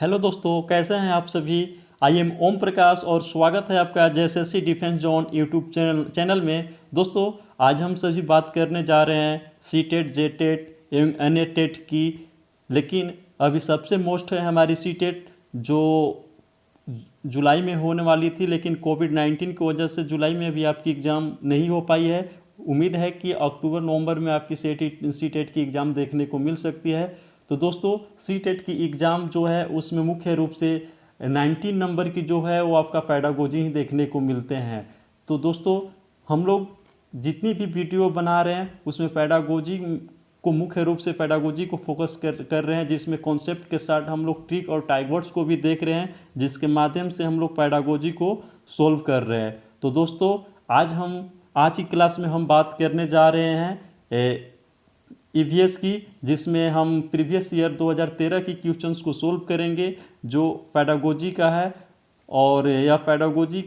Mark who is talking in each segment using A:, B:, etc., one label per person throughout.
A: Hello दोस्तों, कैसे हैं आप सभी। आई एम ओम प्रकाश और स्वागत है आपका JSSC defence zone YouTube channel में। दोस्तों, आज हम सभी बात करने जा रहे हैं सी टेट, जे टेट एवं अन्य टेट की। लेकिन अभी सबसे मोस्ट है हमारी सी टेट, जो जुलाई में होने वाली थी, लेकिन कोविड-19 की वजह से जुलाई में भी आपकी एग्ज़ाम नहीं हो पाई है। उम्मीद है कि अक्टूबर नवंबर में आपकी सी टेट की एग्ज़ाम देखने को मिल सकती है। तो दोस्तों, सी टेट की एग्ज़ाम जो है उसमें मुख्य रूप से 19 नंबर की जो है वो आपका पेडागोजी ही देखने को मिलते हैं। तो दोस्तों, हम लोग जितनी भी वीडियो बना रहे हैं उसमें पेडागोजी को मुख्य रूप से पेडागोजी को फोकस कर रहे हैं, जिसमें कॉन्सेप्ट के साथ हम लोग ट्रिक और टाइवर्ड्स को भी देख रहे हैं, जिसके माध्यम से हम लोग पेडागोजी को सोल्व कर रहे हैं। तो दोस्तों, आज की क्लास में हम बात करने जा रहे हैं ईवीएस की, जिसमें हम प्रीवियस ईयर 2013 की क्वेश्चंस को सोल्व करेंगे जो पेडागोजी का है। और यह पेडागोजी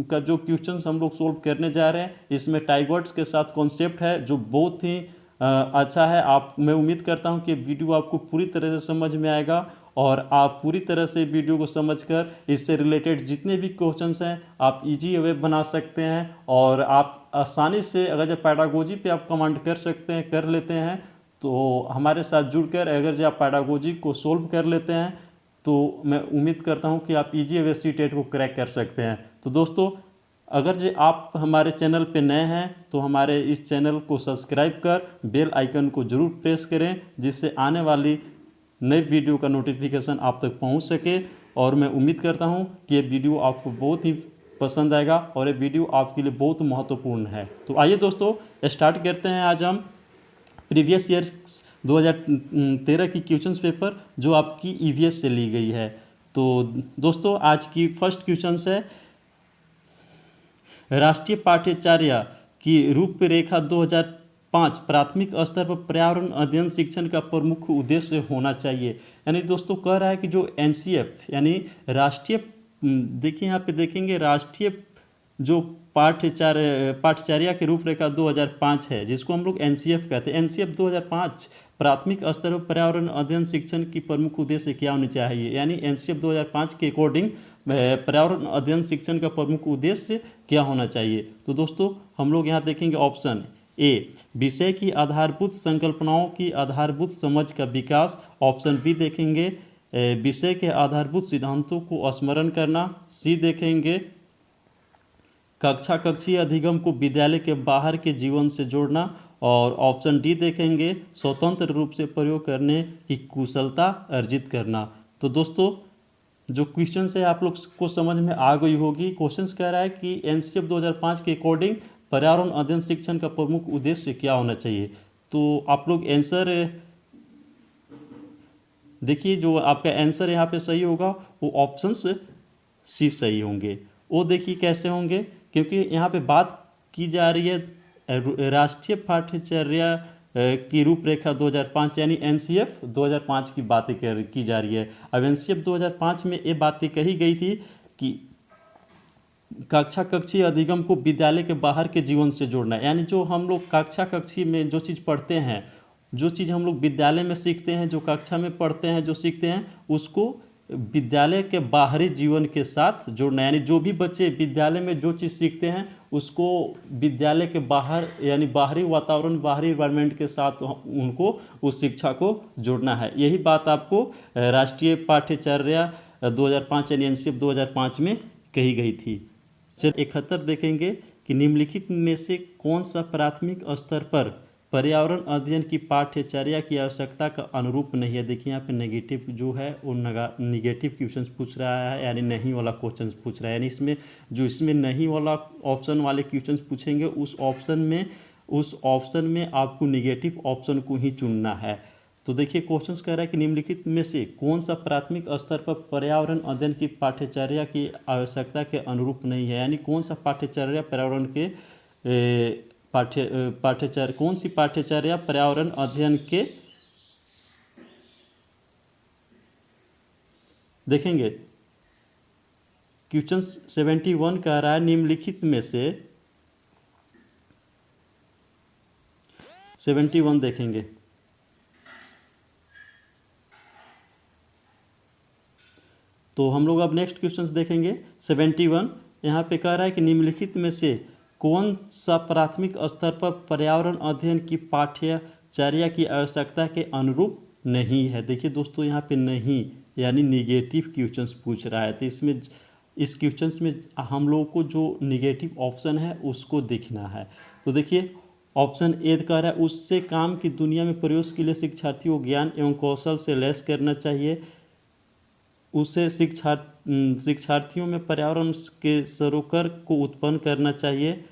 A: का जो क्वेश्चंस हम लोग सोल्व करने जा रहे हैं, इसमें टाइवर्ड्स के साथ कॉन्सेप्ट है जो बहुत ही अच्छा है। मैं उम्मीद करता हूं कि वीडियो आपको पूरी तरह से समझ में आएगा और आप पूरी तरह से वीडियो को समझकर इससे रिलेटेड जितने भी क्वेश्चंस हैं आप इजी वे बना सकते हैं। और आप आसानी से अगर जब पेडागोजी पे आप कमांड कर लेते हैं, तो हमारे साथ जुड़कर अगर जब आप पेडागोजी को सोल्व कर लेते हैं, तो मैं उम्मीद करता हूं कि आप इजी वे सी टेट को क्रैक कर सकते हैं। तो दोस्तों, अगर जो आप हमारे चैनल पे नए हैं तो हमारे इस चैनल को सब्सक्राइब कर बेल आइकन को ज़रूर प्रेस करें, जिससे आने वाली नई वीडियो का नोटिफिकेशन आप तक पहुंच सके। और मैं उम्मीद करता हूं कि ये वीडियो आपको बहुत ही पसंद आएगा और ये वीडियो आपके लिए बहुत महत्वपूर्ण है। तो आइए दोस्तों, स्टार्ट करते हैं। आज हम प्रीवियस ईयर 2013 की क्वेश्चंस पेपर जो आपकी ईवीएस से ली गई है। तो दोस्तों, आज की फर्स्ट क्वेश्चंस है राष्ट्रीय पाठ्यचर्या की रूपरेखा 2005 प्राथमिक स्तर पर पर्यावरण अध्ययन शिक्षण का प्रमुख उद्देश्य होना चाहिए। यानी दोस्तों कह रहा है कि जो एनसीएफ यानी राष्ट्रीय, देखिए यहाँ पे देखेंगे राष्ट्रीय जो पाठ्यचर्या की रूपरेखा 2005 है, जिसको हम लोग एनसीएफ कहते हैं। एनसीएफ 2005 प्राथमिक स्तर पर पर्यावरण अध्ययन शिक्षण की प्रमुख उद्देश्य क्या होनी चाहिए। यानी एनसीएफ 2005 के अकॉर्डिंग पर्यावरण अध्ययन शिक्षण का प्रमुख उद्देश्य क्या होना चाहिए। तो दोस्तों, हम लोग यहाँ देखेंगे ऑप्शन ए विषय की आधारभूत संकल्पनाओं की आधारभूत समझ का विकास। ऑप्शन बी देखेंगे विषय के आधारभूत सिद्धांतों को स्मरण करना। सी देखेंगे कक्षीय अधिगम को विद्यालय के बाहर के जीवन से जोड़ना। और ऑप्शन डी देखेंगे स्वतंत्र रूप से प्रयोग करने की कुशलता अर्जित करना। तो दोस्तों, जो क्वेश्चन है आप लोग को समझ में आ गई होगी। क्वेश्चन कह रहा है कि एनसीएफ 2005 के अकॉर्डिंग पर्यावरण अध्ययन शिक्षण का प्रमुख उद्देश्य क्या होना चाहिए। तो आप लोग आंसर देखिए, जो आपका आंसर यहाँ पे सही होगा वो ऑप्शन सी सही होंगे। वो देखिए कैसे होंगे, क्योंकि यहाँ पे बात की जा रही है राष्ट्रीय पाठ्यचर्या की रूपरेखा 2005 यानी एनसीएफ 2005 की बातें की जा रही है। अब एनसीएफ 2005 में ये बातें कही गई थी कि कक्षीय अधिगम को विद्यालय के बाहर के जीवन से जोड़ना है। यानी जो हम लोग कक्षी में जो चीज़ पढ़ते हैं, जो चीज़ हम लोग विद्यालय में सीखते हैं, जो कक्षा में पढ़ते हैं, जो सीखते हैं, उसको विद्यालय के बाहरी जीवन के साथ जोड़ना। यानी जो भी बच्चे विद्यालय में जो चीज़ सीखते हैं उसको विद्यालय के बाहर यानी बाहरी वातावरण, बाहरी इन्वायरमेंट के साथ उनको उस शिक्षा को जोड़ना है। यही बात आपको राष्ट्रीय पाठ्यचर्या 2005 यानी एनसीएफ 2005 में कही गई थी। चलिए 71 देखेंगे कि निम्नलिखित में से कौन सा प्राथमिक स्तर पर पर्यावरण अध्ययन की पाठ्यचर्या की आवश्यकता का अनुरूप नहीं है। देखिए यहाँ पे नेगेटिव जो है वो निगेटिव क्वेश्चन पूछ रहा है, यानी नहीं वाला क्वेश्चन पूछ रहा है। यानी इसमें नहीं वाला ऑप्शन वाले क्वेश्चन पूछेंगे, उस ऑप्शन में आपको निगेटिव ऑप्शन को ही चुनना है। तो देखिए क्वेश्चन कह रहा है कि निम्नलिखित में से कौन सा प्राथमिक स्तर पर पर्यावरण अध्ययन की पाठ्यचर्या की आवश्यकता के अनुरूप नहीं है। यानी कौन सा पाठ्यचर्या पर्यावरण के कौन सी पाठ्यचर्या पर्यावरण अध्ययन के देखेंगे। क्वेश्चन 71 कह रहा है निम्नलिखित में से 71 देखेंगे तो हम लोग अब नेक्स्ट क्वेश्चंस देखेंगे 71। यहाँ पे कह रहा है कि निम्नलिखित में से कौन सा प्राथमिक स्तर पर पर्यावरण अध्ययन की पाठ्यचर्या की आवश्यकता के अनुरूप नहीं है। देखिए दोस्तों, यहाँ पे नहीं यानी निगेटिव क्वेश्चंस पूछ रहा है, तो इसमें इस क्वेश्चंस में हम लोगों को जो निगेटिव ऑप्शन है उसको देखना है। तो देखिए ऑप्शन ए कह रहा है उससे काम की दुनिया में प्रवेश के लिए शिक्षार्थियों को ज्ञान एवं कौशल से लैस करना चाहिए। उसे शिक्षार्थियों में पर्यावरण के सरोकार को उत्पन्न करना चाहिए।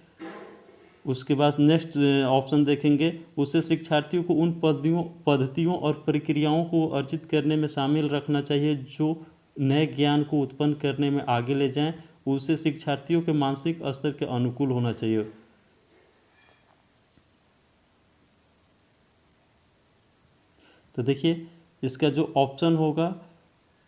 A: उसके बाद नेक्स्ट ऑप्शन देखेंगे, उसे शिक्षार्थियों को उन पद्धतियों और प्रक्रियाओं को अर्जित करने में शामिल रखना चाहिए जो नए ज्ञान को उत्पन्न करने में आगे ले जाएं। उसे शिक्षार्थियों के मानसिक स्तर के अनुकूल होना चाहिए। तो देखिए इसका जो ऑप्शन होगा,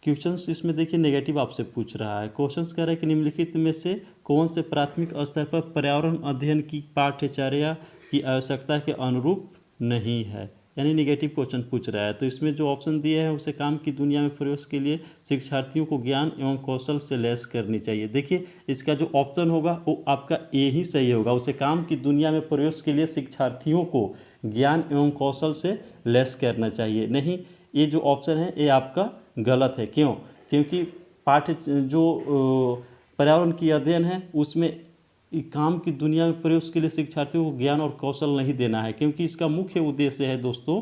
A: क्वेश्चंस इसमें देखिए नेगेटिव आपसे पूछ रहा है। क्वेश्चंस कह रहा है कि निम्नलिखित में से कौन से प्राथमिक स्तर पर पर्यावरण अध्ययन की पाठ्यचर्या की आवश्यकता के अनुरूप नहीं है, यानी नेगेटिव क्वेश्चन पूछ रहा है। तो इसमें जो ऑप्शन दिए हैं उसे काम की दुनिया में प्रवेश के लिए शिक्षार्थियों को ज्ञान एवं कौशल से लैस करनी चाहिए। देखिए इसका जो ऑप्शन होगा वो आपका ए ही सही होगा, उसे काम की दुनिया में प्रवेश के लिए शिक्षार्थियों को ज्ञान एवं कौशल से लैस करना चाहिए। नहीं, ये जो ऑप्शन है ये आपका गलत है। क्यों? क्योंकि पर्यावरण की अध्ययन है उसमें काम की दुनिया में प्रवेश के लिए शिक्षार्थियों को ज्ञान और कौशल नहीं देना है, क्योंकि इसका मुख्य उद्देश्य है दोस्तों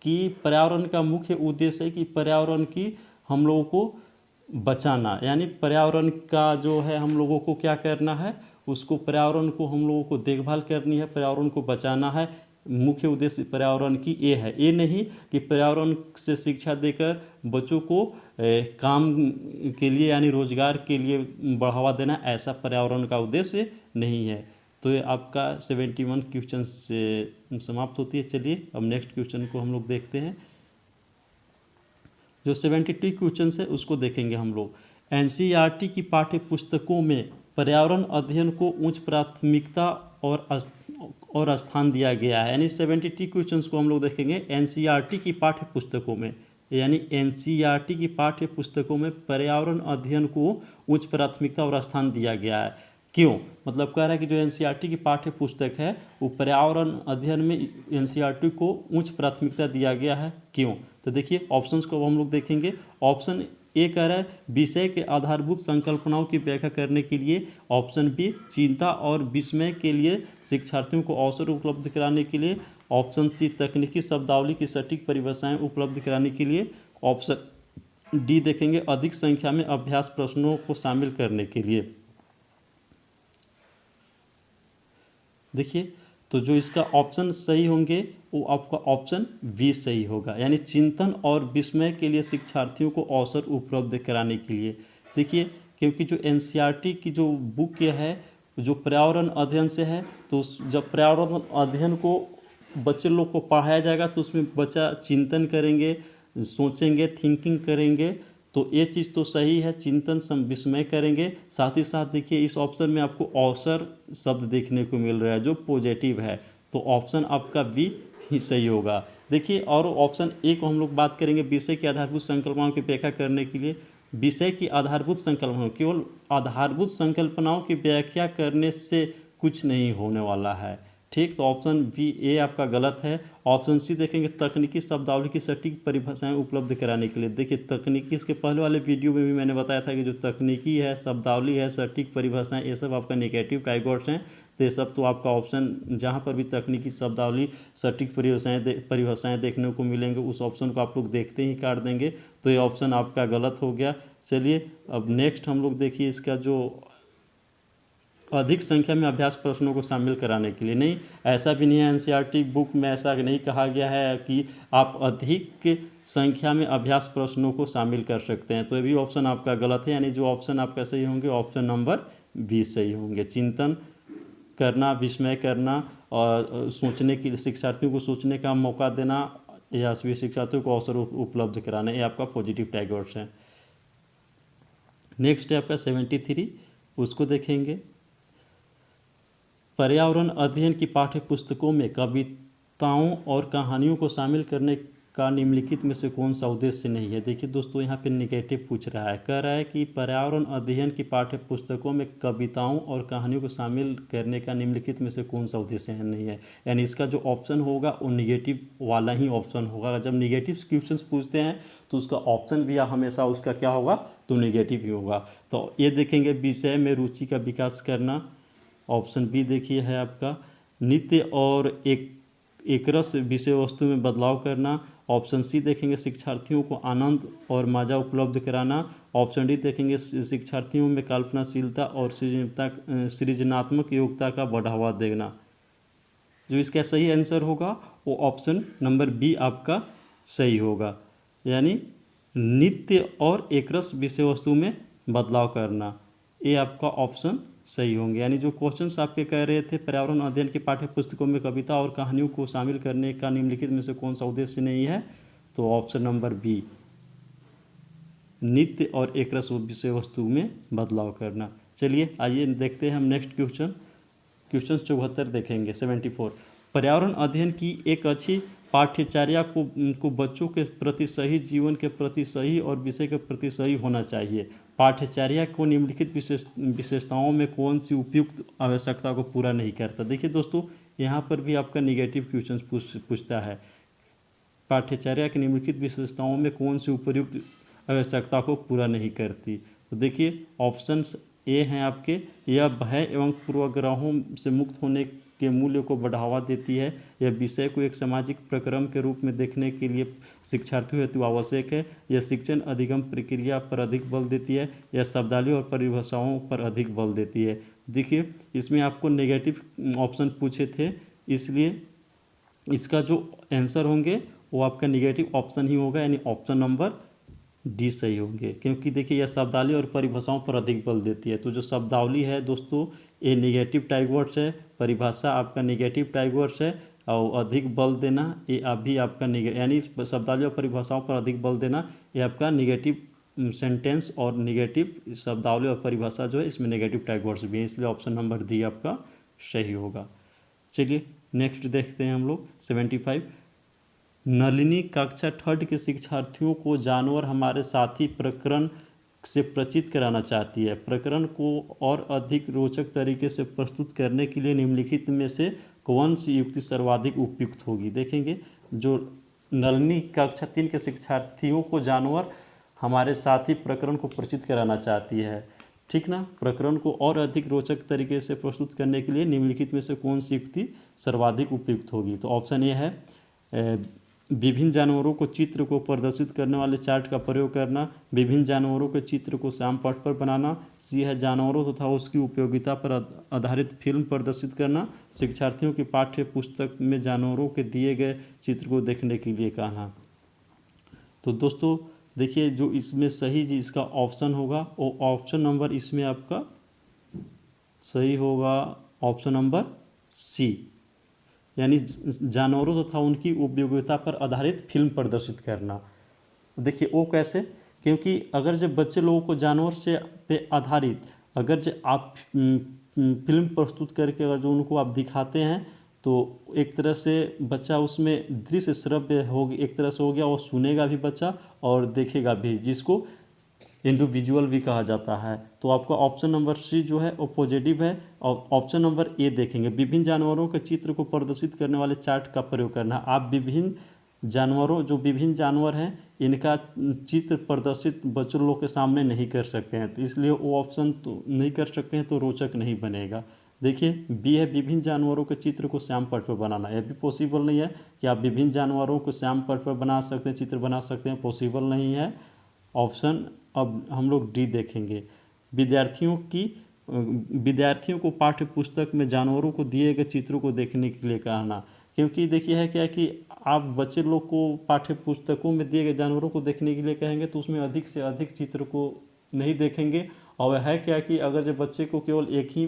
A: कि पर्यावरण का मुख्य उद्देश्य है कि पर्यावरण की हम लोगों को बचाना, यानी पर्यावरण का जो है हम लोगों को क्या करना है, उसको पर्यावरण को हम लोगों को देखभाल करनी है, पर्यावरण को बचाना है। मुख्य उद्देश्य पर्यावरण की ये है, ये नहीं कि पर्यावरण से शिक्षा देकर बच्चों को काम के लिए यानी रोजगार के लिए बढ़ावा देना, ऐसा पर्यावरण का उद्देश्य नहीं है। तो ये आपका 71 क्वेश्चन से समाप्त होती है। चलिए अब नेक्स्ट क्वेश्चन को हम लोग देखते हैं। जो 72 क्वेश्चन है उसको देखेंगे हम लोग। एनसीईआरटी की पाठ्य पुस्तकों में पर्यावरण अध्ययन को उच्च प्राथमिकता और स्थान दिया गया है, यानी 72 क्वेश्चंस को हम लोग देखेंगे एनसीईआरटी की पाठ्य पुस्तकों में, यानी एनसीईआरटी की पाठ्य पुस्तकों में पर्यावरण अध्ययन को उच्च प्राथमिकता और स्थान दिया गया है। क्यों? मतलब कह रहा है कि जो एनसीईआरटी की पाठ्य पुस्तक है वो पर्यावरण अध्ययन में एनसीईआरटी को उच्च प्राथमिकता दिया गया है। क्यों? तो देखिए ऑप्शंस को हम लोग देखेंगे। ऑप्शन ए कह रहा है विषय के आधारभूत संकल्पनाओं की व्याख्या करने के लिए। ऑप्शन बी चिंता और विस्मय के लिए शिक्षार्थियों को अवसर उपलब्ध कराने के लिए। ऑप्शन सी तकनीकी शब्दावली की सटीक परिभाषाएं उपलब्ध कराने के लिए। ऑप्शन डी देखेंगे अधिक संख्या में अभ्यास प्रश्नों को शामिल करने के लिए। देखिए तो जो इसका ऑप्शन सही होंगे वो आपका ऑप्शन बी सही होगा, यानी चिंतन और विस्मय के लिए शिक्षार्थियों को अवसर उपलब्ध कराने के लिए। देखिए क्योंकि जो एनसीईआरटी की जो बुक है जो पर्यावरण अध्ययन से है, तो जब पर्यावरण अध्ययन को बच्चे लोग को पढ़ाया जाएगा तो उसमें बच्चा चिंतन करेंगे, सोचेंगे, थिंकिंग करेंगे, तो ये चीज़ तो सही है, चिंतन विस्मय करेंगे। साथ ही साथ देखिए इस ऑप्शन में आपको अवसर शब्द देखने को मिल रहा है जो पॉजिटिव है, तो ऑप्शन आपका बी ही सही होगा। देखिए और ऑप्शन ए को हम लोग बात करेंगे विषय की आधारभूत संकल्पनाओं की व्याख्या करने के लिए। विषय की आधारभूत संकल्पनाओं, केवल आधारभूत संकल्पनाओं की व्याख्या करने से कुछ नहीं होने वाला है। ठीक, तो ऑप्शन बी ए आपका गलत है। ऑप्शन सी देखेंगे तकनीकी शब्दावली की सटीक परिभाषाएं उपलब्ध कराने के लिए। देखिए तकनीकी, इसके पहले वाले वीडियो में भी मैंने बताया था कि जो तकनीकी है, शब्दावली है, सटीक परिभाषाएं, ये सब आपका नेगेटिव टाइगर्स हैं। तो ये सब तो आपका ऑप्शन जहाँ पर भी तकनीकी शब्दावली सटीक परिभाषाएं देखने को मिलेंगे उस ऑप्शन को आप लोग देखते ही काट देंगे, तो ये ऑप्शन आपका गलत हो गया। चलिए अब नेक्स्ट हम लोग देखिए इसका जो अधिक संख्या में अभ्यास प्रश्नों को शामिल कराने के लिए। नहीं, ऐसा भी नहीं है, एनसीईआरटी बुक में ऐसा नहीं कहा गया है कि आप अधिक संख्या में अभ्यास प्रश्नों को शामिल कर सकते हैं, तो ये भी ऑप्शन आपका गलत है, यानी जो ऑप्शन आपका सही होंगे ऑप्शन नंबर बी सही होंगे। चिंतन करना, विस्मय करना और सोचने के लिए शिक्षार्थियों को सोचने का मौका देना या शिक्षार्थियों को अवसर उपलब्ध कराना, ये आपका पॉजिटिव टाइगर्स है। नेक्स्ट है आपका 73, उसको देखेंगे। पर्यावरण अध्ययन की पाठ्य पुस्तकों में कविताओं और कहानियों को शामिल करने का निम्नलिखित में से कौन सा उद्देश्य नहीं है। देखिए दोस्तों, यहाँ पे निगेटिव पूछ रहा है, कह रहा है कि पर्यावरण अध्ययन की पाठ्य पुस्तकों में कविताओं और कहानियों को शामिल करने का निम्नलिखित में से कौन सा उद्देश्य नहीं है। यानी इसका जो ऑप्शन होगा वो निगेटिव वाला ही ऑप्शन होगा। जब निगेटिव क्वेश्चंस पूछते हैं तो उसका ऑप्शन भी हमेशा उसका क्या होगा, तो निगेटिव ही होगा। तो ये देखेंगे, विषय में रुचि का विकास करना, ऑप्शन बी देखिए है आपका। नित्य और एकरस विषय वस्तु में बदलाव करना, ऑप्शन सी देखेंगे शिक्षार्थियों को आनंद और मजा उपलब्ध कराना, ऑप्शन डी देखेंगे शिक्षार्थियों में कल्पनाशीलता और सृजनात्मक योग्यता का बढ़ावा देना। जो इसका सही आंसर होगा वो ऑप्शन नंबर बी आपका सही होगा, यानी नित्य और एकरस विषय वस्तु में बदलाव करना, ये आपका ऑप्शन सही होंगे। यानी जो क्वेश्चंस आपके कह रहे थे, पर्यावरण अध्ययन की पाठ्य पुस्तकों में कविता और कहानियों को शामिल करने का निम्नलिखित में से कौन सा उद्देश्य नहीं है, तो ऑप्शन नंबर बी, नित्य और एकरस विषय वस्तु में बदलाव करना। चलिए आइए देखते हैं हम नेक्स्ट क्वेश्चन 74 देखेंगे। 74, पर्यावरण अध्ययन की एक अच्छी पाठ्यचर्या को बच्चों के प्रति सही, जीवन के प्रति सही और विषय के प्रति सही होना चाहिए। पाठ्यचर्या को निम्नलिखित विशेषताओं में कौन सी उपयुक्त आवश्यकता को पूरा नहीं करता। देखिए दोस्तों, यहाँ पर भी आपका निगेटिव क्वेश्चन पूछता है, पाठ्यचर्या की निम्नलिखित विशेषताओं में कौन सी उपयुक्त आवश्यकता को पूरा नहीं करती। तो देखिए ऑप्शंस ए हैं आपके, यह भय एवं पूर्वाग्रहों से मुक्त होने के मूल्य को बढ़ावा देती है, यह विषय को एक सामाजिक प्रक्रम के रूप में देखने के लिए शिक्षार्थियों हेतु आवश्यक है, यह शिक्षण अधिगम प्रक्रिया पर अधिक बल देती है, यह शब्दावली और परिभाषाओं पर अधिक बल देती है। देखिए इसमें आपको नेगेटिव ऑप्शन पूछे थे, इसलिए इसका जो आंसर होंगे वो आपका निगेटिव ऑप्शन ही होगा, यानी ऑप्शन नंबर डी सही होंगे। क्योंकि देखिए यह शब्दावली और परिभाषाओं पर अधिक बल देती है। तो जो शब्दावली है दोस्तों, ये निगेटिव टाइप वर्ड्स है, परिभाषा आपका निगेटिव टाइप वर्ड्स है, और अधिक बल देना ये अभी आपका यानी शब्दावली और परिभाषाओं पर अधिक बल देना ये आपका निगेटिव सेंटेंस और निगेटिव शब्दावली और परिभाषा जो है इसमें नेगेटिव टाइप वर्ड्स भी है, इसलिए ऑप्शन नंबर डी आपका सही होगा। चलिए नेक्स्ट देखते हैं हम लोग 75, नलिनी कक्षा 3 के शिक्षार्थियों को जानवर हमारे साथी प्रकरण से परिचित कराना चाहती है। प्रकरण को और अधिक रोचक तरीके से प्रस्तुत करने के लिए निम्नलिखित में से कौन सी युक्ति सर्वाधिक उपयुक्त होगी। देखेंगे जो नलिनी कक्षा 3 के शिक्षार्थियों को जानवर हमारे साथी प्रकरण को परिचित कराना चाहती है, ठीक ना। प्रकरण को और अधिक रोचक तरीके से प्रस्तुत करने के लिए निम्नलिखित में से कौन सी युक्ति सर्वाधिक उपयुक्त होगी। तो ऑप्शन ए है विभिन्न जानवरों को चित्र को प्रदर्शित करने वाले चार्ट का प्रयोग करना, विभिन्न जानवरों के चित्र को श्याम पट पर बनाना, सी है जानवरों तथा उसकी उपयोगिता पर आधारित फिल्म प्रदर्शित करना, शिक्षार्थियों की पाठ्य पुस्तक में जानवरों के दिए गए चित्र को देखने के लिए कहना। तो दोस्तों देखिए जो इसमें सही जी इसका ऑप्शन होगा वो ऑप्शन नंबर इसमें आपका सही होगा, ऑप्शन नंबर सी, यानी जानवरों तथा उनकी उपयोगिता पर आधारित फिल्म प्रदर्शित करना। देखिए वो कैसे, क्योंकि अगर जब बच्चे लोगों को जानवर से पे आधारित अगर जो आप फिल्म प्रस्तुत करके अगर जो उनको आप दिखाते हैं तो एक तरह से बच्चा उसमें दृश्य श्रव्य हो एक तरह से हो गया, वो सुनेगा भी बच्चा और देखेगा भी, जिसको इंडिविजुअल भी कहा जाता है। तो आपका ऑप्शन नंबर सी जो है वो पॉजिटिव है। और ऑप्शन नंबर ए देखेंगे, विभिन्न जानवरों के चित्र को प्रदर्शित करने वाले चार्ट का प्रयोग करना। आप विभिन्न जानवरों जो विभिन्न जानवर हैं इनका चित्र प्रदर्शित बच्चों लोग के सामने नहीं कर सकते हैं, तो इसलिए वो ऑप्शन तो नहीं कर सकते हैं, तो रोचक नहीं बनेगा। देखिए बी है विभिन्न जानवरों के चित्र को श्याम पट पर बनाना, यह भी पॉसिबल नहीं है कि आप विभिन्न जानवरों को श्याम पट पर बना सकते हैं, चित्र बना सकते हैं, पॉसिबल नहीं है। ऑप्शन अब हम लोग डी देखेंगे, विद्यार्थियों को पाठ्य पुस्तक में जानवरों को दिए गए चित्रों को देखने के लिए कहना। क्योंकि देखिए है क्या कि आप बच्चे लोग को पाठ्य पुस्तकों में दिए गए जानवरों को देखने के लिए कहेंगे तो उसमें अधिक से अधिक चित्र को नहीं देखेंगे। और है क्या कि अगर जब बच्चे को केवल एक ही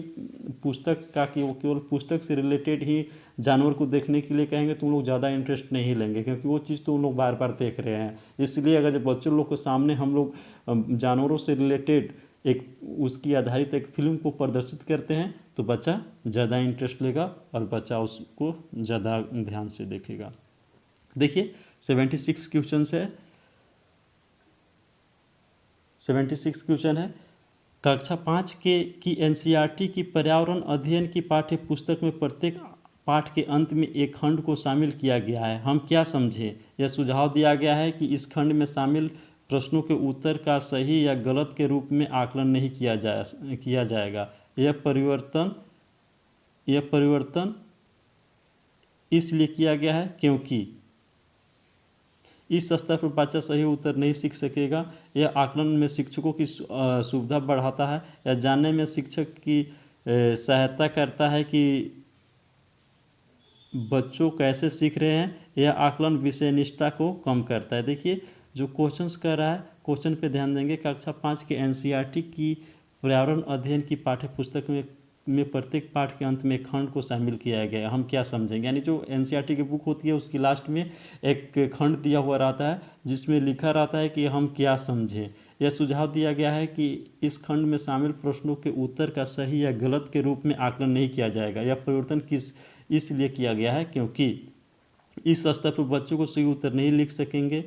A: पुस्तक का कि वो केवल पुस्तक से रिलेटेड ही जानवर को देखने के लिए कहेंगे तो उन लोग ज़्यादा इंटरेस्ट नहीं लेंगे, क्योंकि वो चीज़ तो उन लोग बार बार देख रहे हैं। इसलिए अगर जब बच्चे लोग के सामने हम लोग जानवरों से रिलेटेड एक उसकी आधारित एक फिल्म को प्रदर्शित करते हैं तो बच्चा ज़्यादा इंटरेस्ट लेगा और बच्चा उसको ज़्यादा ध्यान से देखेगा। देखिए 76 क्वेश्चन है, 76 क्वेश्चन है। कक्षा 5 के की एनसीईआरटी की पर्यावरण अध्ययन की पाठ्य पुस्तक में प्रत्येक पाठ के अंत में एक खंड को शामिल किया गया है, हम क्या समझें। यह सुझाव दिया गया है कि इस खंड में शामिल प्रश्नों के उत्तर का सही या गलत के रूप में आकलन नहीं किया जाएगा। यह परिवर्तन इसलिए किया गया है क्योंकि इस स्तर पर बच्चा सही उत्तर नहीं सीख सकेगा। यह आकलन में शिक्षकों की सुविधा बढ़ाता है या जानने में शिक्षक की सहायता करता है कि बच्चों कैसे सीख रहे हैं। यह आकलन विषय निष्ठा को कम करता है। देखिए जो क्वेश्चंस कर रहा है, क्वेश्चन पे ध्यान देंगे। कक्षा 5 के एनसीईआरटी की पर्यावरण अध्ययन की पाठ्य पुस्तक में प्रत्येक पाठ के अंत में खंड को शामिल किया गया है, हम क्या समझेंगे। यानी जो एनसीईआरटी की बुक होती है उसकी लास्ट में एक खंड दिया हुआ रहता है जिसमें लिखा रहता है कि हम क्या समझें। यह सुझाव दिया गया है कि इस खंड में शामिल प्रश्नों के उत्तर का सही या गलत के रूप में आकलन नहीं किया जाएगा। यह परिवर्तन इसलिए किया गया है क्योंकि इस स्तर पर बच्चों को सही उत्तर नहीं लिख सकेंगे।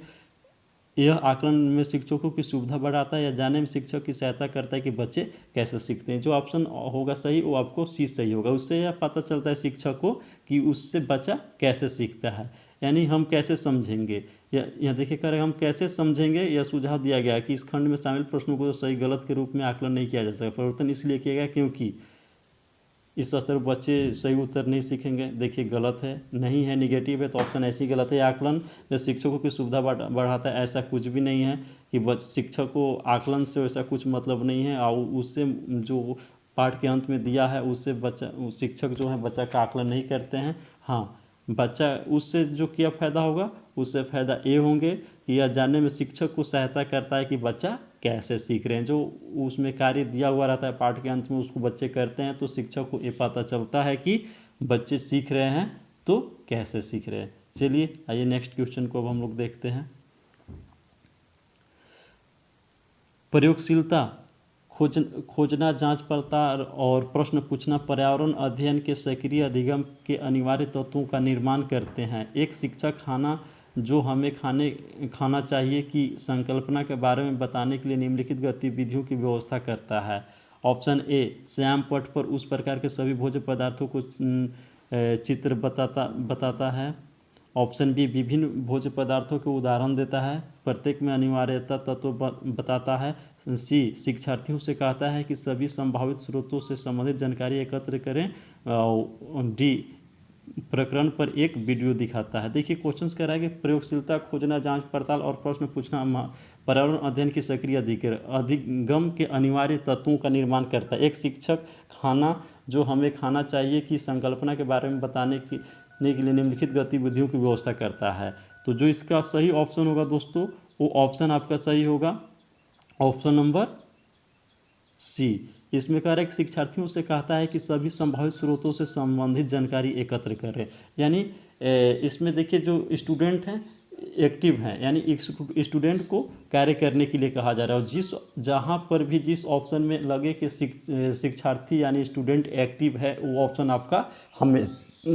A: यह आकलन में शिक्षकों की सुविधा बढ़ाता है या जानने में शिक्षक की सहायता करता है कि बच्चे कैसे सीखते हैं। जो ऑप्शन होगा सही वो आपको सी सही होगा। उससे यह पता चलता है शिक्षक को कि उससे बच्चा कैसे सीखता है, यानी हम कैसे समझेंगे। यह देखिए कर हम कैसे समझेंगे। यह सुझाव दिया गया है कि इस खंड में शामिल प्रश्नों को सही गलत के रूप में आकलन नहीं किया जा सकता। परिवर्तन इसलिए किया गया क्योंकि इस स्तर पर बच्चे सही उत्तर नहीं सीखेंगे। देखिए गलत है, नहीं है, निगेटिव है, तो ऑप्शन ऐसी गलत है। आकलन में शिक्षकों की सुविधा बढ़ाता है, ऐसा कुछ भी नहीं है कि शिक्षक को आकलन से वैसा कुछ मतलब नहीं है। और उससे जो पाठ के अंत में दिया है उससे बच्चा शिक्षक जो है बच्चा का आकलन नहीं करते हैं। हाँ, बच्चा उससे जो क्या फ़ायदा होगा, उससे फ़ायदा ये होंगे कि यह जानने में शिक्षक को सहायता करता है कि बच्चा कैसे सीख रहे हैं। जो उसमें कार्य दिया हुआ रहता है पाठ के अंत में उसको बच्चे करते हैं तो शिक्षक को ये पता चलता है कि बच्चे सीख रहे हैं तो कैसे सीख रहे हैं। चलिए आइए नेक्स्ट क्वेश्चन को अब हम लोग देखते हैं। प्रयोगशीलता खोजना, जांच पड़ताल और प्रश्न पूछना पर्यावरण अध्ययन के सक्रिय अधिगम के अनिवार्य तत्वों का निर्माण करते हैं। एक शिक्षक खाना जो हमें खाना चाहिए की संकल्पना के बारे में बताने के लिए निम्नलिखित गतिविधियों की व्यवस्था करता है। ऑप्शन ए, श्याम पट पर उस प्रकार के सभी भोज्य पदार्थों को चित्र बताता है। ऑप्शन बी, विभिन्न भोज्य पदार्थों के उदाहरण देता है, प्रत्येक में अनिवार्यता तत्व बताता है। सी, शिक्षार्थियों से कहता है कि सभी संभावित स्रोतों से संबंधित जानकारी एकत्र करें। डी, प्रकरण पर एक वीडियो दिखाता है। देखिए क्वेश्चंस कह रहा है कि प्रयोगशीलता खोजना, जांच पड़ताल और प्रश्न पूछना पर्यावरण अध्ययन की सक्रिय अधिगम के अनिवार्य तत्वों का निर्माण करता है। एक शिक्षक खाना जो हमें खाना चाहिए की संकल्पना के बारे में बताने के लिए निम्नलिखित गतिविधियों की व्यवस्था करता है। तो जो इसका सही ऑप्शन होगा दोस्तों, वो ऑप्शन आपका सही होगा, ऑप्शन नंबर सी। इसमें कह रहा है कि शिक्षार्थियों से कहता है कि सभी संभावित स्रोतों से संबंधित जानकारी एकत्र करें। यानी इसमें देखिए जो स्टूडेंट हैं एक्टिव हैं, यानी एक स्टूडेंट को कार्य करने के लिए कहा जा रहा है। और जहाँ पर भी जिस ऑप्शन में लगे कि शिक्षार्थी यानी स्टूडेंट एक्टिव है वो ऑप्शन आपका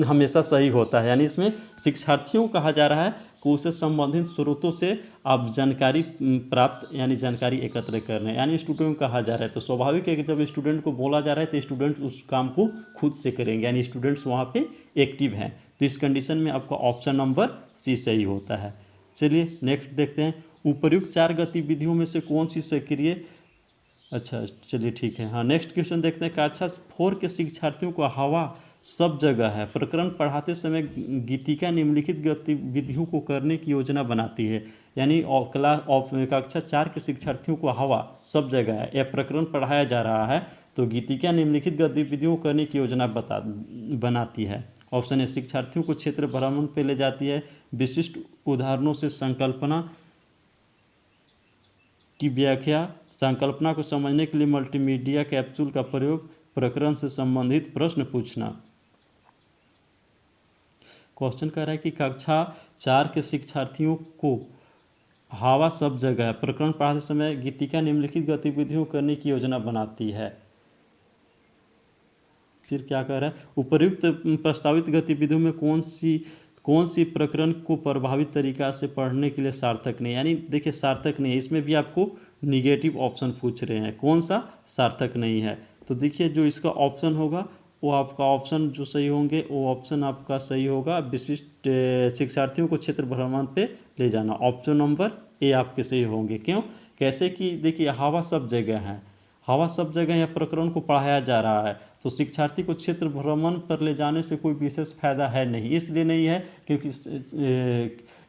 A: हमेशा सही होता है। यानी इसमें शिक्षार्थियों कहा जा रहा है कि उससे संबंधित स्रोतों से आप जानकारी प्राप्त यानी जानकारी एकत्र कर रहे हैं, यानी स्टूडेंट कहा जा रहा है। तो स्वाभाविक है कि जब स्टूडेंट को बोला जा रहा है तो स्टूडेंट उस काम को खुद से करेंगे, यानी स्टूडेंट्स वहाँ पे एक्टिव हैं। तो इस कंडीशन में आपका ऑप्शन नंबर सी सही होता है। चलिए नेक्स्ट देखते हैं। उपर्युक्त 4 गतिविधियों में से कौन सी सक्रिय, अच्छा चलिए ठीक है। हाँ, नेक्स्ट क्वेश्चन देखते हैं। कक्षा 4 के शिक्षार्थियों को हवा सब जगह है प्रकरण पढ़ाते समय गीतिका निम्नलिखित गतिविधियों को करने की योजना बनाती है। यानी कक्षा 4 के शिक्षार्थियों को हवा सब जगह है, यह प्रकरण पढ़ाया जा रहा है तो गीतिका निम्नलिखित गतिविधियों को करने की योजना बनाती है। ऑप्शन ए, शिक्षार्थियों को क्षेत्र भ्रमण पर ले जाती है, विशिष्ट उदाहरणों से संकल्पना की व्याख्या, संकल्पना को समझने के लिए मल्टीमीडिया कैप्सूल का प्रयोग, प्रकरण से संबंधित प्रश्न पूछना। क्वेश्चन कह रहा है कि कक्षा 4 के शिक्षार्थियों को हवा सब जगह है प्रकरण पढ़ाते समय गीतिका निम्नलिखित गतिविधियों करने की योजना बनाती है। फिर क्या कह रहा है, उपर्युक्त प्रस्तावित गतिविधियों में कौन सी प्रकरण को प्रभावित तरीका से पढ़ने के लिए सार्थक नहीं, यानी देखिए सार्थक नहीं है, इसमें भी आपको निगेटिव ऑप्शन पूछ रहे हैं, कौन सा सार्थक नहीं है। तो देखिए जो इसका ऑप्शन होगा वो आपका ऑप्शन जो सही होंगे वो ऑप्शन आपका सही होगा, विशिष्ट शिक्षार्थियों को क्षेत्र भ्रमण पे ले जाना। ऑप्शन नंबर ए आपके सही होंगे। क्यों, कैसे कि देखिए हवा सब जगह है, हवा सब जगह यह प्रकरण को पढ़ाया जा रहा है, तो शिक्षार्थी को क्षेत्र भ्रमण पर ले जाने से कोई विशेष फायदा है नहीं। इसलिए नहीं है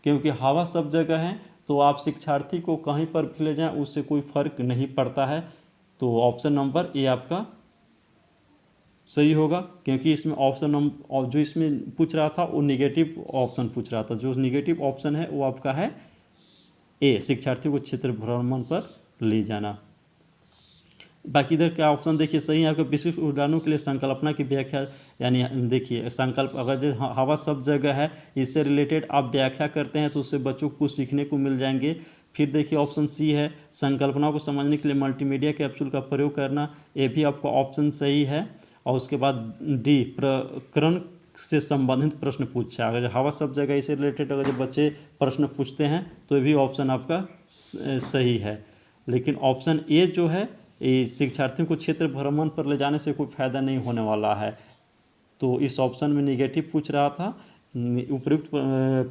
A: क्योंकि हवा सब जगह है, तो आप शिक्षार्थी को कहीं पर भी ले जाएं उससे कोई फर्क नहीं पड़ता है। तो ऑप्शन नंबर ए आपका सही होगा, क्योंकि इसमें ऑप्शन नंबर जो इसमें पूछ रहा था वो निगेटिव ऑप्शन पूछ रहा था, जो निगेटिव ऑप्शन है वो आपका है ए, शिक्षार्थियों को क्षेत्र भ्रमण पर ले जाना। बाकी इधर क्या ऑप्शन देखिए सही है आपके, विशिष्ट उदाहरणों के लिए संकल्पना की व्याख्या, यानी देखिए संकल्प अगर जो हवा सब जगह है इससे रिलेटेड आप व्याख्या करते हैं तो उससे बच्चों को सीखने को मिल जाएंगे। फिर देखिए ऑप्शन सी है संकल्पना को समझने के लिए मल्टीमीडिया कैप्सूल का प्रयोग करना, ये भी आपका ऑप्शन सही है। और उसके बाद डी, प्रकरण से संबंधित प्रश्न पूछा, अगर हवा सब जगह इससे रिलेटेड अगर जो बच्चे प्रश्न पूछते हैं तो ये भी ऑप्शन आपका सही है। लेकिन ऑप्शन ए जो है ये शिक्षार्थियों को क्षेत्र भ्रमण पर ले जाने से कोई फायदा नहीं होने वाला है, तो इस ऑप्शन में निगेटिव पूछ रहा था। उपयुक्त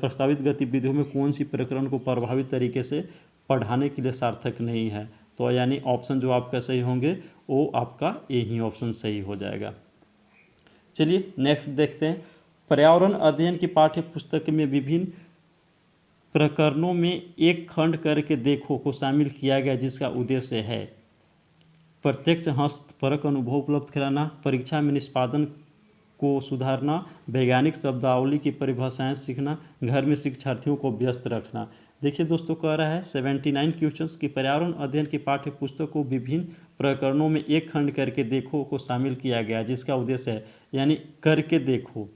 A: प्रस्तावित गतिविधियों में कौन सी प्रकरण को प्रभावित तरीके से पढ़ाने के लिए सार्थक नहीं है, तो यानी ऑप्शन जो आपका सही होंगे वो आपका ए ही ऑप्शन सही हो जाएगा। चलिए नेक्स्ट देखते हैं, पर्यावरण अध्ययन की पाठ्य पुस्तक में विभिन्न प्रकरणों में एक खंड करके देखो को शामिल किया गया, जिसका उद्देश्य है प्रत्यक्ष हस्तपरक अनुभव उपलब्ध कराना, परीक्षा में निष्पादन को सुधारना, वैज्ञानिक शब्दावली की परिभाषाएं सीखना, घर में शिक्षार्थियों को व्यस्त रखना। देखिए दोस्तों कह रहा है 79 क्वेश्चंस की पर्यावरण अध्ययन की पाठ्य पुस्तक को विभिन्न प्रकरणों में एक खंड करके देखो को शामिल किया गया, जिसका उद्देश्य है, यानी करके देखो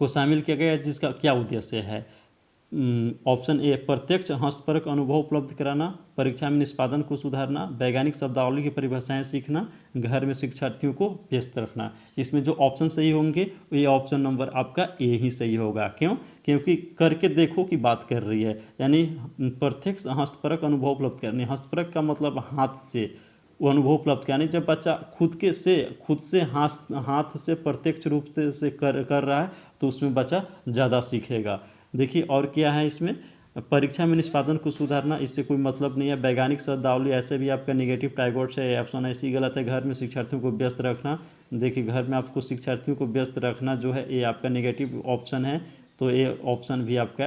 A: को शामिल किया गया जिसका क्या उद्देश्य है। ऑप्शन ए प्रत्यक्ष हस्तपरक अनुभव उपलब्ध कराना, परीक्षा में निष्पादन को सुधारना, वैज्ञानिक शब्दावली की परिभाषाएं सीखना, घर में शिक्षार्थियों को व्यस्त रखना। इसमें जो ऑप्शन सही होंगे ये ऑप्शन नंबर आपका ए ही सही होगा। क्यों, क्योंकि करके देखो की बात कर रही है, यानी प्रत्यक्ष हस्तपरक अनुभव उपलब्ध करने, हस्तपरक का मतलब हाथ से वो अनुभव उपलब्ध कराने, जब बच्चा खुद से हाथ से प्रत्यक्ष रूप से कर रहा है तो उसमें बच्चा ज़्यादा सीखेगा। देखिए और क्या है इसमें, परीक्षा में निष्पादन को सुधारना, इससे कोई मतलब नहीं है। वैज्ञानिक शब्दावली ऐसे भी आपका निगेटिव टाइगोट है, ऑप्शन ऐसी गलत है। घर में शिक्षार्थियों को व्यस्त रखना, देखिए घर में आपको शिक्षार्थियों को व्यस्त रखना जो है ये आपका निगेटिव ऑप्शन है, तो ये ऑप्शन भी आपका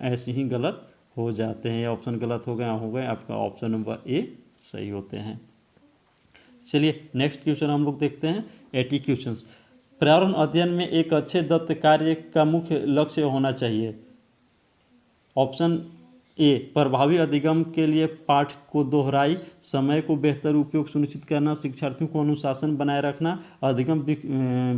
A: ऐसे ही गलत हो जाते हैं, ये ऑप्शन गलत हो गए आपका ऑप्शन नंबर ए सही होते हैं। चलिए नेक्स्ट क्वेश्चन हम लोग देखते हैं 80 क्वेश्चन। पर्यावरण अध्ययन में एक अच्छे दत्त कार्य का मुख्य लक्ष्य होना चाहिए। ऑप्शन ए प्रभावी अधिगम के लिए पाठ को दोहराई, समय को बेहतर उपयोग सुनिश्चित करना, शिक्षार्थियों को अनुशासन बनाए रखना, अधिगम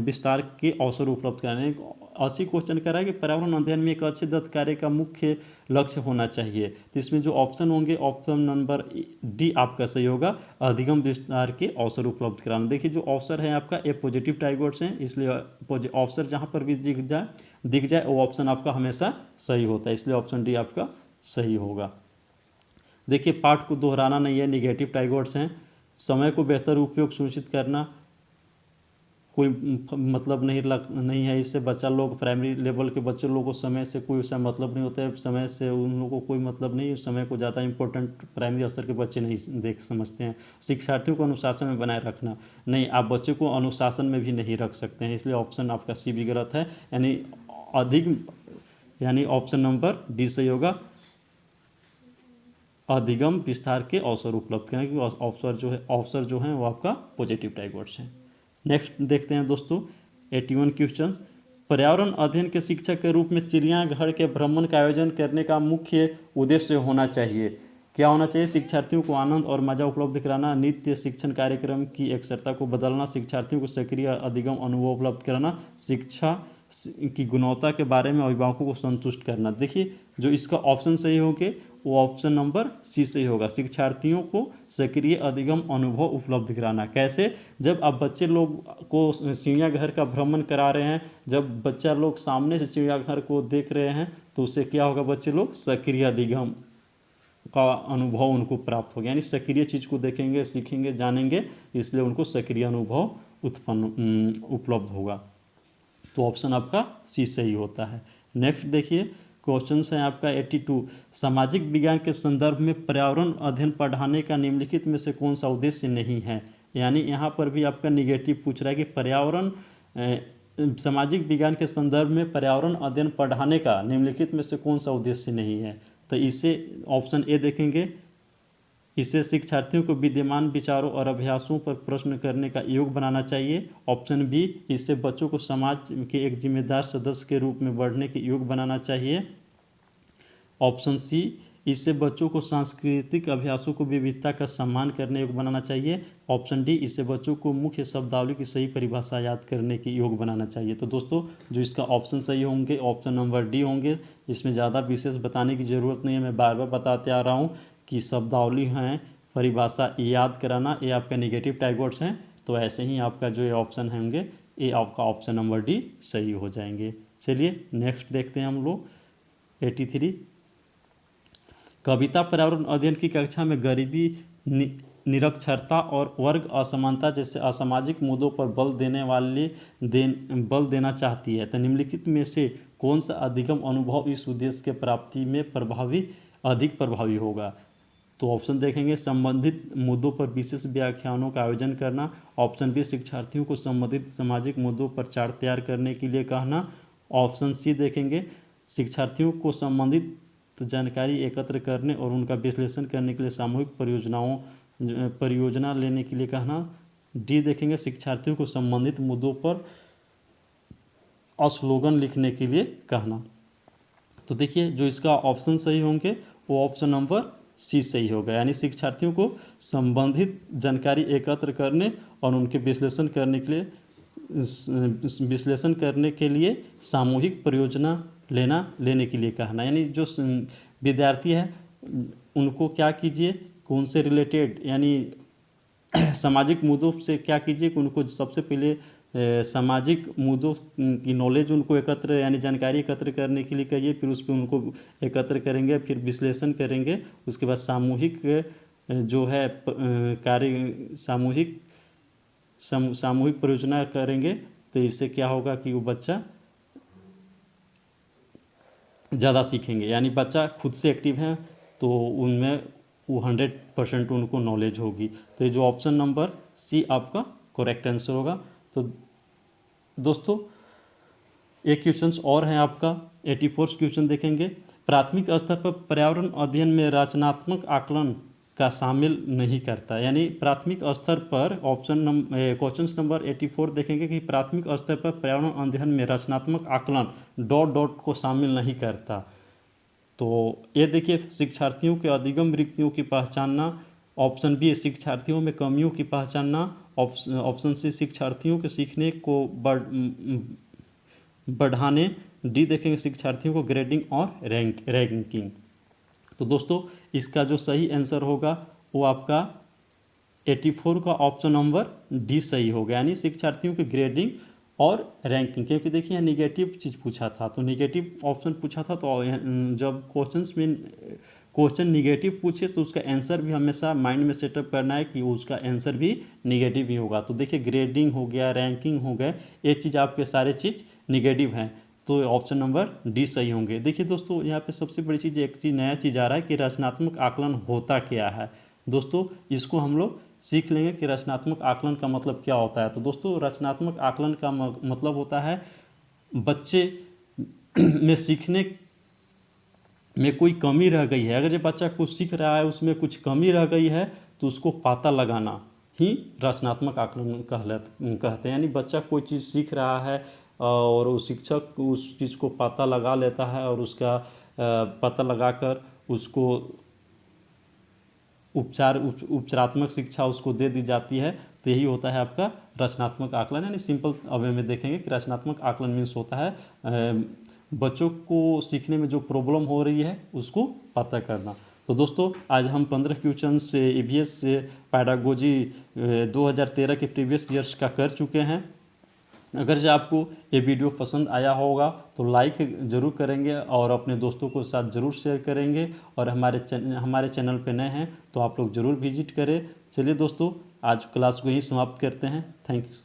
A: विस्तार के अवसर उपलब्ध कराने। 80 क्वेश्चन कह रहा है कि पर्यावरण अध्ययन में एक अच्छे दत्त कार्य का मुख्य लक्ष्य होना चाहिए, तो इसमें जो ऑप्शन होंगे ऑप्शन नंबर डी आपका सही होगा, अधिगम विस्तार के अवसर उपलब्ध कराना। देखिए जो अवसर है आपका ए पॉजिटिव टाइगोट्स हैं, इसलिए अवसर जहाँ पर भी दिख जाए वो ऑप्शन आपका हमेशा सही होता है, इसलिए ऑप्शन डी आपका सही होगा। देखिए पाठ को दोहराना नहीं है, निगेटिव टाइगोट्स हैं। समय को बेहतर उपयोग सुनिश्चित करना, कोई मतलब नहीं है इससे। बच्चा लोग प्राइमरी लेवल के बच्चे लोगों को समय से कोई उसका मतलब नहीं होता है, समय से उन लोगों को कोई मतलब नहीं, समय को ज़्यादा इंपॉर्टेंट प्राइमरी स्तर के बच्चे नहीं देख समझते हैं। शिक्षार्थियों को अनुशासन में बनाए रखना, नहीं आप बच्चे को अनुशासन में भी नहीं रख सकते हैं, इसलिए ऑप्शन आपका सी भी गलत है, यानी ऑप्शन नंबर डी सही होगा, अधिगम विस्तार के अवसर उपलब्ध करें, क्योंकि अवसर जो है वो आपका पॉजिटिव टाइगोट्स हैं। नेक्स्ट देखते हैं दोस्तों 81 क्वेश्चन। पर्यावरण अध्ययन के शिक्षक के रूप में चिड़ियाघर के भ्रमण का आयोजन करने का मुख्य उद्देश्य होना चाहिए। क्या होना चाहिए, शिक्षार्थियों को आनंद और मजा उपलब्ध कराना, नित्य शिक्षण कार्यक्रम की एकसरता को बदलना, शिक्षार्थियों को सक्रिय अधिगम अनुभव उपलब्ध कराना, शिक्षा की गुणवत्ता के बारे में अभिभावकों को संतुष्ट करना। देखिए जो इसका ऑप्शन सही होंगे वो ऑप्शन नंबर सी सही होगा। शिक्षार्थियों को सक्रिय अधिगम अनुभव उपलब्ध कराना। कैसे? जब आप बच्चे लोग को चिड़ियाघर का भ्रमण करा रहे हैं, जब बच्चा लोग सामने से चिड़ियाघर को देख रहे हैं तो उससे क्या होगा, बच्चे लोग सक्रिय अधिगम का अनुभव उनको प्राप्त होगा। यानी सक्रिय चीज़ को देखेंगे, सीखेंगे, जानेंगे, इसलिए उनको सक्रिय अनुभव उपलब्ध होगा। तो ऑप्शन आपका सी सही होता है। नेक्स्ट देखिए, क्वेश्चन है आपका 82। सामाजिक विज्ञान के संदर्भ में पर्यावरण अध्ययन पढ़ाने का निम्नलिखित में से कौन सा उद्देश्य नहीं है। यानी यहाँ पर भी आपका निगेटिव पूछ रहा है कि पर्यावरण सामाजिक विज्ञान के संदर्भ में पर्यावरण अध्ययन पढ़ाने का निम्नलिखित में से कौन सा उद्देश्य नहीं है। तो इसे ऑप्शन ए देखेंगे, इसे शिक्षार्थियों को विद्यमान विचारों और अभ्यासों पर प्रश्न करने का योग बनाना चाहिए। ऑप्शन बी, इससे बच्चों को समाज के एक जिम्मेदार सदस्य के रूप में बढ़ने के योग बनाना चाहिए। ऑप्शन सी, इससे बच्चों को सांस्कृतिक अभ्यासों को विविधता का सम्मान करने योग बनाना चाहिए। ऑप्शन डी, इससे बच्चों को मुख्य शब्दावली की सही परिभाषा याद करने की योग बनाना चाहिए। तो दोस्तों जो इसका ऑप्शन सही होंगे ऑप्शन नंबर डी होंगे। इसमें ज़्यादा विशेष बताने की ज़रूरत नहीं है, मैं बार बार बताते आ रहा हूँ कि शब्दावली हैं, परिभाषा याद कराना, ये आपका निगेटिव टाइप वर्ड्स हैं। तो ऐसे ही आपका जो ये ऑप्शन होंगे ये आपका ऑप्शन नंबर डी सही हो जाएंगे। चलिए नेक्स्ट देखते हैं हम लोग 83। कविता पर्यावरण अध्ययन की कक्षा में गरीबी, निरक्षरता और वर्ग असमानता जैसे असामाजिक मुद्दों पर बल देना चाहती है। तो निम्नलिखित में से कौन सा अधिगम अनुभव इस उद्देश्य के प्राप्ति में अधिक प्रभावी होगा। तो ऑप्शन देखेंगे, संबंधित मुद्दों पर विशेष व्याख्यानों का आयोजन करना। ऑप्शन बी, शिक्षार्थियों को संबंधित सामाजिक मुद्दों पर चार्ट तैयार करने के लिए कहना। ऑप्शन सी देखेंगे, शिक्षार्थियों को संबंधित जानकारी एकत्र करने और उनका विश्लेषण करने के लिए सामूहिक परियोजना लेने के लिए कहना। डी देखेंगे, शिक्षार्थियों को संबंधित मुद्दों पर स्लोगन लिखने के लिए कहना। तो देखिए जो इसका ऑप्शन सही होंगे वो ऑप्शन नंबर सी सही होगा। यानी शिक्षार्थियों को संबंधित जानकारी एकत्र करने और उनके विश्लेषण करने के लिए सामूहिक परियोजना लेने के लिए कहना। यानी जो विद्यार्थी है उनको क्या कीजिए, कौन से रिलेटेड यानी सामाजिक मुद्दों से क्या कीजिए कि उनको सबसे पहले सामाजिक मुद्दों की नॉलेज उनको एकत्र यानी जानकारी एकत्र करने के लिए कहिए, फिर उस पर उनको एकत्र करेंगे, फिर विश्लेषण करेंगे, उसके बाद सामूहिक जो है कार्य सामूहिक परियोजना करेंगे। तो इससे क्या होगा कि वो बच्चा ज़्यादा सीखेंगे। यानी बच्चा खुद से एक्टिव है तो उनमें वो 100% उनको नॉलेज होगी। तो ये जो ऑप्शन नंबर सी आपका करेक्ट आंसर होगा। तो दोस्तों एक क्वेश्चन और है आपका 84 क्वेश्चन देखेंगे। प्राथमिक स्तर पर पर्यावरण अध्ययन में रचनात्मक आकलन का शामिल नहीं करता। यानी प्राथमिक स्तर पर क्वेश्चन नंबर 84 देखेंगे कि प्राथमिक स्तर पर पर्यावरण अध्ययन में रचनात्मक आकलन ... को शामिल नहीं करता। तो ये देखिए, शिक्षार्थियों के अधिगम रिक्तियों की पहचानना। ऑप्शन बी, शिक्षार्थियों में कमियों की पहचानना। ऑप्शन सी, शिक्षार्थियों के सीखने को बढ़ाने। डी देखेंगे, शिक्षार्थियों को ग्रेडिंग और रैंकिंग। तो दोस्तों इसका जो सही आंसर होगा वो आपका 84 का ऑप्शन नंबर डी सही होगा। यानी शिक्षार्थियों की ग्रेडिंग और रैंकिंग। क्योंकि देखिए निगेटिव चीज़ पूछा था, तो निगेटिव ऑप्शन पूछा था, तो जब क्वेश्चन निगेटिव पूछे तो उसका आंसर भी हमेशा माइंड में सेटअप करना है कि उसका आंसर भी निगेटिव ही होगा। तो देखिए ग्रेडिंग हो गया, रैंकिंग हो गया, ये चीज़ आपके सारे चीज़ निगेटिव हैं, तो ऑप्शन नंबर डी सही होंगे। देखिए दोस्तों यहाँ पे सबसे बड़ी चीज़ एक चीज़ नया चीज़ आ रहा है कि रचनात्मक आकलन होता क्या है। दोस्तों इसको हम लोग सीख लेंगे कि रचनात्मक आकलन का मतलब क्या होता है। तो दोस्तों रचनात्मक आकलन का मतलब होता है बच्चे में सीखने में कोई कमी रह गई है। अगर जो बच्चा कुछ सीख रहा है उसमें कुछ कमी रह गई है तो उसको पता लगाना ही रचनात्मक आकलन कहते हैं। यानी बच्चा कोई चीज़ सीख रहा है और वो शिक्षक उस चीज़ को पता लगा लेता है और उसका पता लगाकर उसको उपचारात्मक शिक्षा उसको दे दी जाती है। तो यही होता है आपका रचनात्मक आकलन। यानी सिंपल अवे में देखेंगे कि रचनात्मक आकलन मीन्स होता है बच्चों को सीखने में जो प्रॉब्लम हो रही है उसको पता करना। तो दोस्तों आज हम 15 क्वेश्चन से EVS से पैडागोजी 2013 के प्रीवियस ईयर्स का कर चुके हैं। अगर जो आपको ये वीडियो पसंद आया होगा तो लाइक ज़रूर करेंगे और अपने दोस्तों के साथ ज़रूर शेयर करेंगे, और हमारे चैनल पे नए हैं तो आप लोग ज़रूर विजिट करें। चलिए दोस्तों आज क्लास को यहीं समाप्त करते हैं। Thank you.